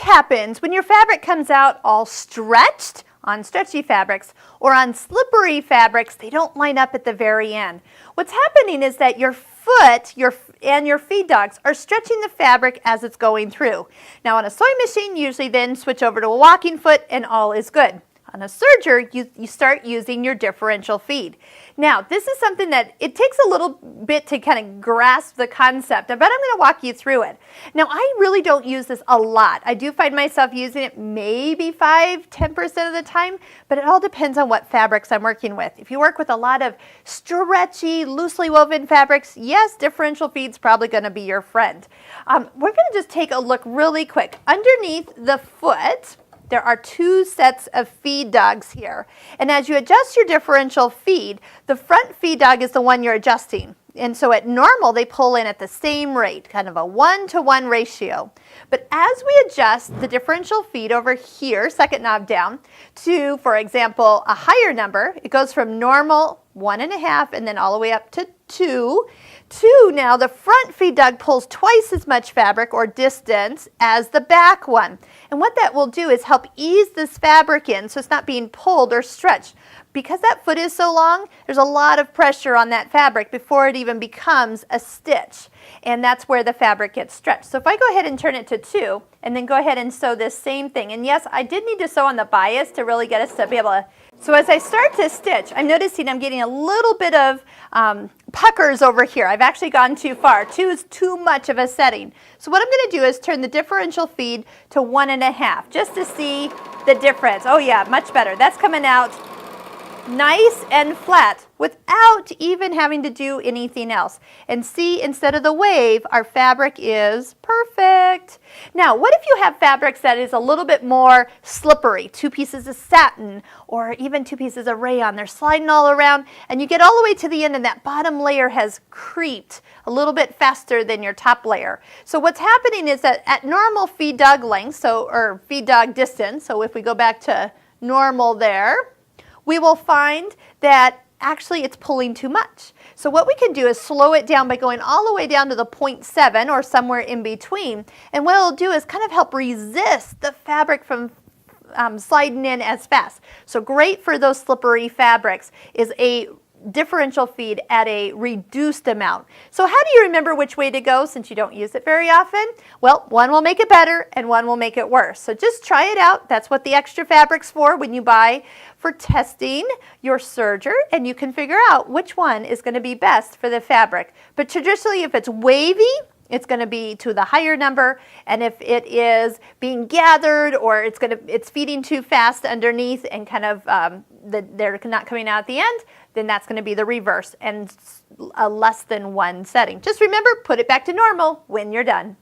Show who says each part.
Speaker 1: happens when your fabric comes out all stretched on stretchy fabrics or on slippery fabrics? They don't line up at the very end. What's happening is that your foot and your feed dogs are stretching the fabric as it's going through. Now on a sewing machine, usually then switch over to a walking foot and all is good. On a serger, you start using your differential feed. Now, this is something that it takes a little bit to kind of grasp the concept, but I'm going to walk you through it. Now, I really don't use this a lot. I do find myself using it maybe 5–10% of the time, but it all depends on what fabrics I'm working with. If you work with a lot of stretchy, loosely woven fabrics, yes, differential feed's probably going to be your friend. We're going to just take a look really quick. Underneath the foot, there are 2 sets of feed dogs here. And as you adjust your differential feed, the front feed dog is the one you're adjusting. And so at normal, they pull in at the same rate, kind of a 1-to-1 ratio. But as we adjust the differential feed over here, second knob down, to, for example, a higher number, it goes from normal 1.5 and then all the way up to 2. Now the front feed dog pulls twice as much fabric or distance as the back one. And what that will do is help ease this fabric in so it's not being pulled or stretched. Because that foot is so long, there's a lot of pressure on that fabric before it even becomes a stitch. And that's where the fabric gets stretched. So if I go ahead and turn it to 2 and then go ahead and sew this same thing. And yes, I did need to sew on the bias to really get us to be able to. So as I start to stitch, I'm noticing I'm getting a little bit of puckers over here. I've actually gone too far. 2 is too much of a setting. So what I'm going to do is turn the differential feed to 1.5 just to see the difference. Oh yeah, much better. That's coming out nice and flat without even having to do anything else. And see, instead of the wave, our fabric is perfect. Now, what if you have fabrics that is a little bit more slippery? 2 pieces of satin or even 2 pieces of rayon. They're sliding all around and you get all the way to the end and that bottom layer has creeped a little bit faster than your top layer. So what's happening is that at normal feed dog length, or feed dog distance, so if we go back to normal there, we will find that actually it's pulling too much. So what we can do is slow it down by going all the way down to the 0.7 or somewhere in between. And what it'll do is kind of help resist the fabric from sliding in as fast. So great for those slippery fabrics is a differential feed at a reduced amount. So how do you remember which way to go since you don't use it very often? Well, one will make it better and one will make it worse. So just try it out. That's what the extra fabric's for when you buy for testing your serger, and you can figure out which one is going to be best for the fabric. But traditionally, if it's wavy, it's going to be to the higher number, and if it is being gathered or it's feeding too fast underneath and kind of they're not coming out at the end, then that's going to be the reverse and a less than 1 setting. Just remember, put it back to normal when you're done.